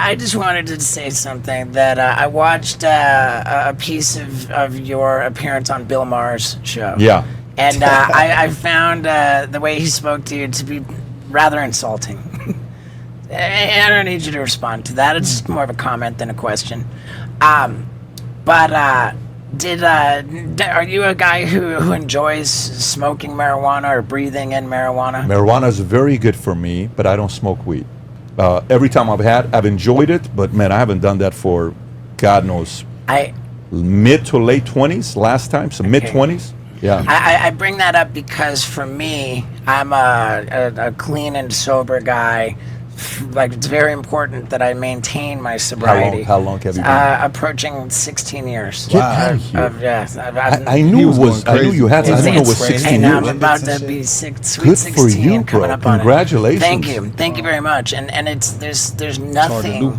I just wanted to say something that I watched a piece of your appearance on Bill Maher's show. Yeah. And I found the way he spoke to you to be rather insulting. I don't need you to respond to that. It's just more of a comment than a question. But are you a guy who enjoys smoking marijuana or breathing in marijuana? Marijuana is very good for me, but I don't smoke weed. Every time I've enjoyed it, but man, I haven't done that for God knows mid to late 20s last time, so mid 20s. Yeah. I bring that up because for me, I'm a clean and sober guy. Like, it's very important that I maintain my sobriety. How long have you been? Approaching 16 years. Get out of here. I knew it was. I knew you had. I didn't know it was 16 and years. I'm about to be sweet 16. Good for you, bro. Coming up on Congratulations. it. Thank you very much. And it's there's nothing.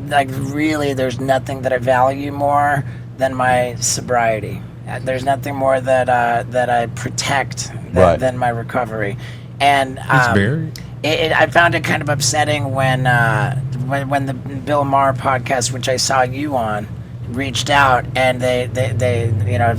Like, really, there's nothing that I value more than my sobriety. There's nothing more that I protect than my recovery. And I found it kind of upsetting when the Bill Maher podcast, which I saw you on, reached out, and they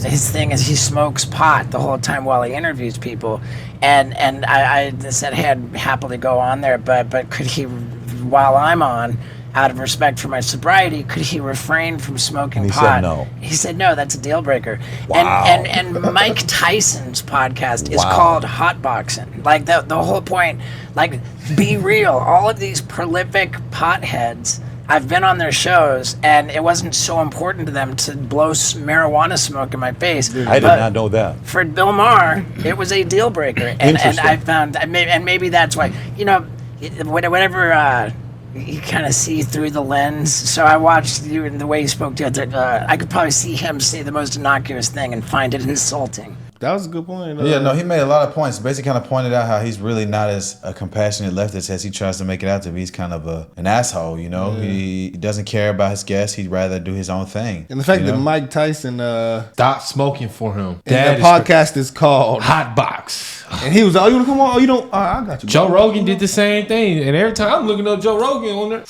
his thing is he smokes pot the whole time while he interviews people, and I said, hey, I'd happily go on there, but could he, while I'm on, out of respect for my sobriety, could he refrain from smoking pot? He said no. He said no, that's a deal breaker. Wow. And Mike Tyson's podcast is called Hot Boxing. Like, the whole point, like, be real. All of these prolific potheads, I've been on their shows, and it wasn't so important to them to blow marijuana smoke in my face. I did not know that. For Bill Maher, it was a deal breaker. And I found, and maybe that's why, whatever... you kind of see through the lens. So I watched you and the way you spoke to it. I could probably see him say the most innocuous thing and find it insulting. That was a good point. Yeah, no, he made a lot of points. Basically, kind of pointed out how he's really not as a compassionate leftist as he tries to make it out to be. He's kind of an asshole, you know. Yeah. He doesn't care about his guests. He'd rather do his own thing. And the fact that Mike Tyson stopped smoking for him. That podcast is called Hot Box. And he was, oh, you want to come on? Oh, you don't? I got you. Joe Rogan did the same thing, and every time I'm looking up Joe Rogan on there.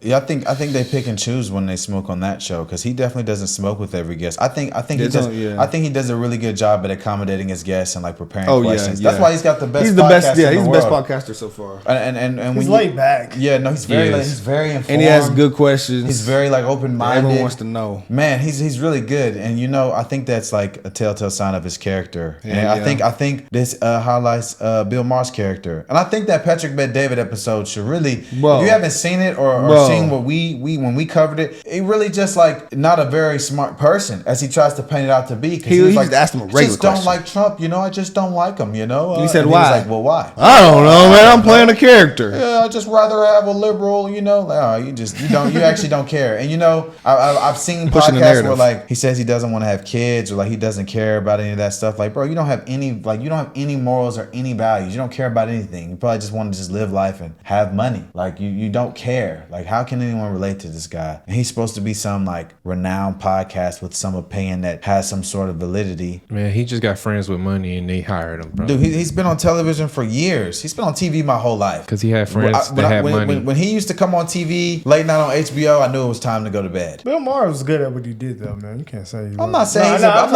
Yeah, I think they pick and choose when they smoke on that show, because he definitely doesn't smoke with every guest. I think he does a really good job at accommodating his guests and like preparing questions. Yeah. That's why he's got the best. He's the best. Yeah, he's the best podcaster so far. And he's laid back. Yeah, no, he's very he's very informed, and he has good questions. He's very like open minded. Everyone wants to know. Man, he's really good, and I think that's like a telltale sign of his character. Yeah, and I think this highlights Bill Maher's character, and I think that Patrick Bet David episode should really. If you haven't seen it or seen what we when we covered it really just like not a very smart person as he tries to paint it out to be. He was like, asked him a regular question. I just don't like Trump, I just don't like him, He said, why? He was like, well, why? I don't know, man. I'm playing a character. Yeah, I just rather have a liberal, you actually don't care. And I've seen podcasts where like he says he doesn't want to have kids or like he doesn't care about any of that stuff. Like, bro, you don't have any morals or any values. You don't care about anything. You probably just want to just live life and have money. Like you don't care. Like, how can anyone relate to this guy? And he's supposed to be some like renowned podcast with some opinion that has some sort of validity. Man, he just got friends with money and they hired him, bro. Dude, he's been on television for years. He's been on TV my whole life. Because he had friends that had money. When he used to come on TV late night on HBO, I knew it was time to go to bed. Bill Maher was good at what he did, though, man. You can't say he I'm not saying he's not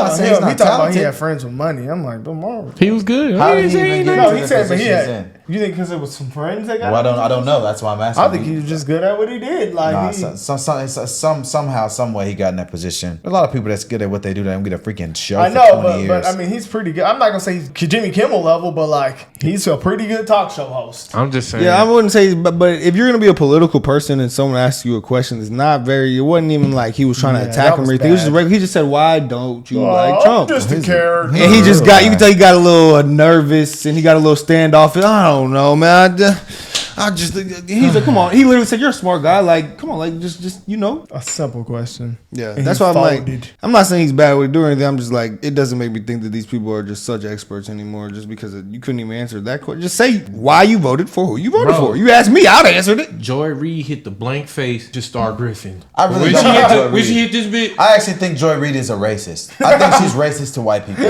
talented. He had friends with money. I'm like, Bill Maher. He was good. How did he even get into the position he's in? You think because it was some friends that got? Well, I don't know. That's why I'm asking. I think he was just good at what he did. Like somehow, some way he got in that position. A lot of people that's good at what they do, they don't get a freaking show. I know, but I mean, he's pretty good. I'm not gonna say he's Jimmy Kimmel level, but like he's a pretty good talk show host. I'm just saying. Yeah, I wouldn't say, but if you're gonna be a political person and someone asks you a question, it's not very. It wasn't even like he was trying to attack him or anything. It was just regular. He just said, "Why don't you like Trump?" Just a character. And he just got. You can tell he got a little nervous and he got a little standoffish. I don't know, man. He's like, come on. He literally said, "You're a smart guy. Like, come on, like, just a simple question." Yeah, that's why I'm like, I'm not saying he's bad with doing anything. I'm just like, it doesn't make me think that these people are just such experts anymore. Just because you couldn't even answer that question. Just say why you voted for who you voted for. You asked me, I'd answered it. Joy Reid hit the blank face to Star Griffin. I really don't like Joy Reid. When she hit this bit, I actually think Joy Reid is a racist. I think she's racist to white people.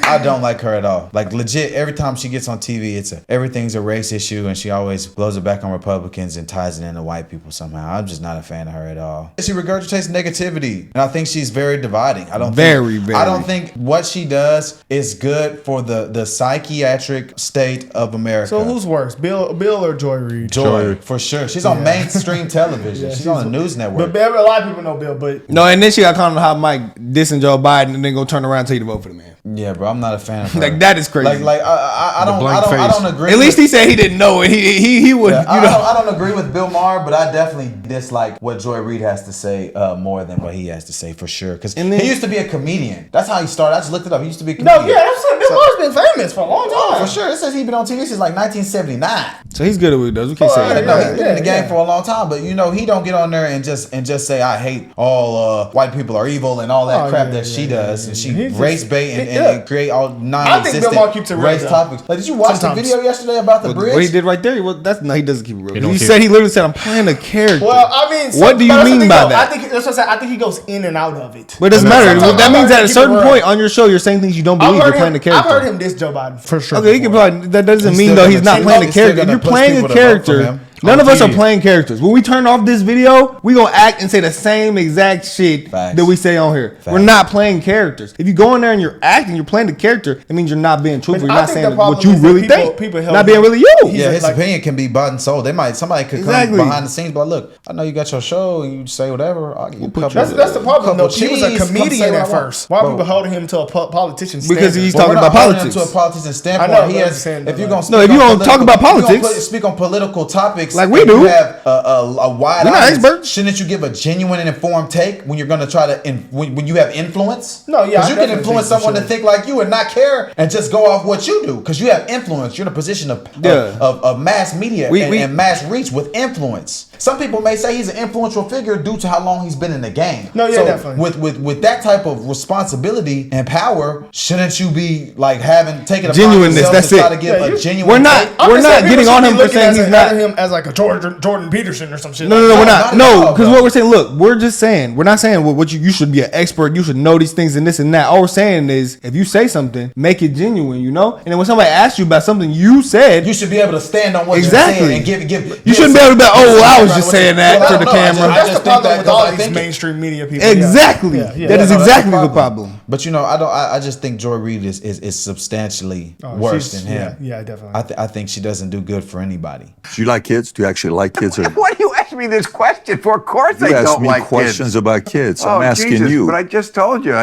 I don't like her at all. Like legit, every time she gets on TV, everything's a race issue, and she always blows it back on Republicans and ties it into white people somehow. I'm just not a fan of her at all. She regurgitates negativity, and I think she's very dividing. I don't think what she does is good for the psychiatric state of America. So who's worse, Bill or Joy Reid? Joy, for sure. She's on mainstream television. She's on the news network. But a lot of people know Bill, but no, and then she got caught on how Mike dissing Joe Biden and then go turn around and tell you to vote for the man. Yeah, bro, I'm not a fan of her. Like that is crazy. Like I don't agree. At least he said he didn't know it. He would. Yeah, I don't agree with Bill Maher, but I definitely dislike what Joy Reid has to say more than what he has to say for sure. Because he used to be a comedian. That's how he started. I just looked it up. He used to be a comedian. No, yeah, that's what Bill Maher's been famous for a long time. For sure. It says he's been on TV since like 1979. So he's good at what he does. We can't say that. No, he's been in the game for a long time, but he don't get on there and just say I hate all white people are evil and all that crap that she does, and she race bait and create all non-existent race topics. Like, did you watch the video yesterday about the bridge? What he did right there, he doesn't keep it real. He literally said, "I'm playing a character." Well, I mean, what do you mean by that? I think he goes in and out of it. But it doesn't matter. That means at a certain point on your show, you're saying things you don't believe. You're playing a character. I've heard him diss Joe Biden for sure. Okay, he can probably. That doesn't mean though he's not playing a character. If you're playing a character. None of us are playing characters. When we turn off this video, we gonna act and say the same exact shit that we say on here. We're not playing characters. If you go in there and you're acting, you're playing the character, it means you're not being truthful. You're not saying what you really think. Not being really you. Yeah, his opinion can be bought and sold. Somebody could come behind the scenes, but look, I know you got your show and you say whatever. I'll give you a couple. That's the problem though. He was a comedian at first. Why are people holding him to a politician standard? Because he's talking about politics. To a politician standpoint, he has. If you're gonna talk about politics, speak on political topics like we do. A wide audience. Shouldn't you give a genuine and informed take when you're going to try to when you have influence? No, yeah, because you can influence someone to think like you and not care and just go off what you do because you have influence. You're in a position of mass media and mass reach with influence. Some people may say he's an influential figure due to how long he's been in the game. No, yeah, so definitely. With that type of responsibility and power, shouldn't you be like taking a genuineness? That's to try to give a genuine. We're not getting on him for saying he's not him as like a Jordan Peterson or some shit. No, we're not. No, because what we're saying, look, we're just saying, we're not saying what you should be an expert, you should know these things and this and that. All we're saying is, if you say something, make it genuine, And then when somebody asks you about something you said, you should be able to stand on what you're saying and give. You shouldn't be able to be, I was just saying that for the camera. That's the problem with all these mainstream media people. Exactly. That is exactly the problem. But I just think Joy Reid is substantially worse than him. Yeah, definitely. I think she doesn't do good for anybody. Do you like kids? Do you actually like kids? What do you ask me this question for? Of course I don't like kids. You ask me questions about kids. I'm asking Jesus, you. But I just told you.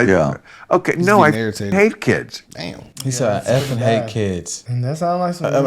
Okay, no, I hate kids. Damn. He said, "I effing hate kids." And that sounds like some.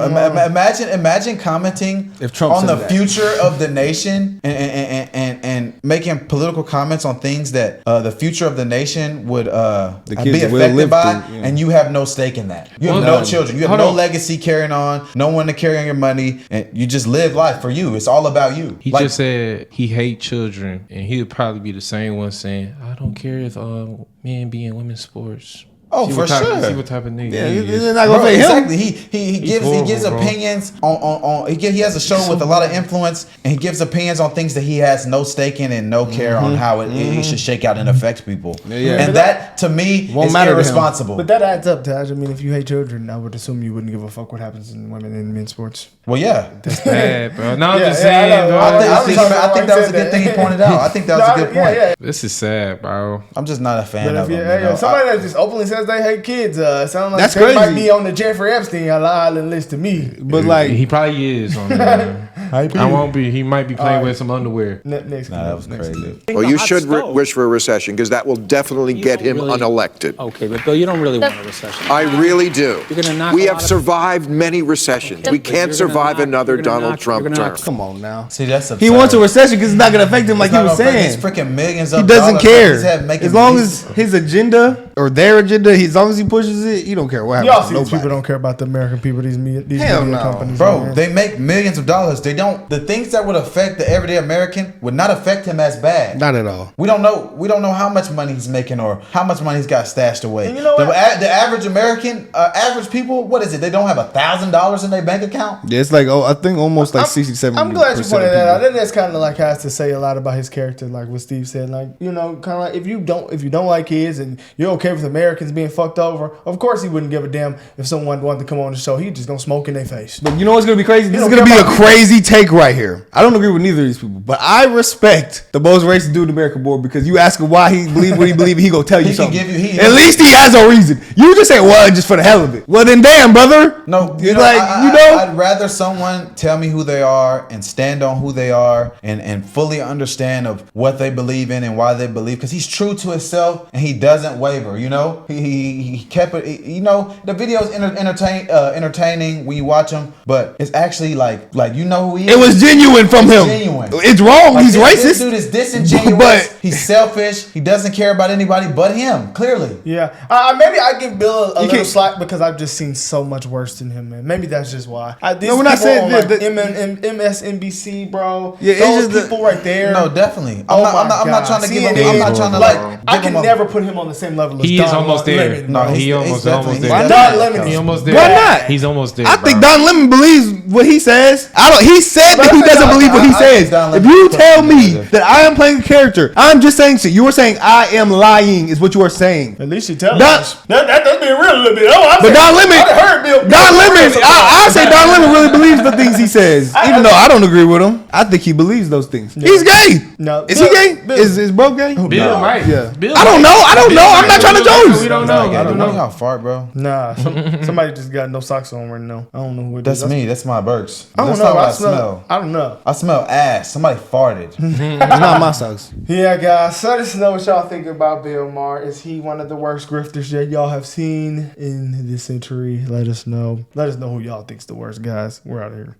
Imagine commenting on the future of the nation and making political comments on things that the future of the nation would be affected by, and you have no stake in that. You have no children. You have no legacy carrying on. No one to carry on your money, and you just live life for you. It's all about you. He just said he hates children, and he would probably be the same one saying, "I don't care if men be in women's sports." Oh, for sure. See what type of nigga he is. Not gonna exactly. He gives opinions on he has a show with a lot of influence, and he gives opinions on things that he has no stake in and no care on how it should shake out and affect people. Yeah. And that to me is irresponsible. But that adds up, Taj. I mean, if you hate children, I would assume you wouldn't give a fuck what happens in women and men's sports. Well, yeah, that's bad, bro. No, I'm just saying, bro. I think that was a good thing he pointed out. I think that was a good point. Yeah. This is sad, bro. I'm just not a fan of him. Somebody that just openly says they hate kids, sound like that's they crazy. might be on the Jeffrey Epstein island list to me. But like he probably is on there. I won't be. He might be playing with some underwear. Next that was crazy. Well, you should wish for a recession because that will definitely get him unelected. Okay, but Bill, you don't really want a recession. I really do. You're gonna knock we have survived many recessions. We can't survive another Donald Trump term. Come on now. See, that's he wants a recession because it's not going to affect him like he was saying. He's freaking millions of he doesn't care. As long as his agenda or their agenda, as long as he pushes it, he don't care what happens. Y'all see these people don't care about the American people. These media companies, bro. They make millions of dollars. They don't. The things that would affect the everyday American would not affect him as bad. Not at all. We don't know. We don't know how much money he's making or how much money he's got stashed away. And you know what? The average American, average people, what is it? They don't have $1,000 in their bank account. Yeah, it's like I think almost like 60-70%. I'm glad you pointed that out. That's kind of like has to say a lot about his character, like what Steve said. Like kind of like if you don't like kids and you're okay with Americans being fucked over. Of course, he wouldn't give a damn if someone wanted to come on the show. He's just gonna smoke in their face. But you know what's gonna be crazy? This is gonna be a crazy take right here. I don't agree with neither of these people, but I respect the most racist dude in America more because you ask him why he believe what he believe, he gonna tell you something. At least he has a reason. You just say, well, just for the hell of it. Well, then damn, brother. No, I'd rather someone tell me who they are and stand on who they are and fully understand of what they believe in and why they believe, because he's true to himself and he doesn't waver. You know, he kept it. You know, the video's entertaining when you watch them, but it's actually like you know who he is. It was genuine from him. Genuine. It's wrong. Like, he's racist. This dude is disingenuous. But he's selfish. He doesn't care about anybody but him. Clearly. Yeah. Maybe I give Bill a little slack because I've just seen so much worse than him, man. Maybe that's just why. We're not saying MSNBC, bro. Yeah, those people right there. No, definitely. I'm not trying to give him. I'm not trying to like. I can never put him on the same level as He Don is almost there. Lemon. No, he's almost there. Why not? Lemon. He almost there. Why not? He's almost there. I think Don Lemon believes what he says. He said that he doesn't believe what he says. If you tell me that I am playing a character, I'm just saying shit. You were saying I am lying is what you are saying. At least you tell us. That's being real a little bit. But Don Lemon, I say Don Lemon really believes the things he says, even though I don't agree with him. I think he believes those things. Yeah. He's gay. No, is he gay? Is bro gay? Bill might. Yeah. Bill I don't know. I'm not trying to judge. We don't know. I don't know how far, bro. Nah, somebody just got no socks on right now. I don't know who it is. That's me. That's my Burks. I don't know. I smell. I don't know. I smell ass. Somebody farted. It's not my socks. Yeah, guys. So let us know what y'all think about Bill Maher. Is he one of the worst grifters that y'all have seen in this century? Let us know. Let us know who y'all think's the worst, guys. We're out of here.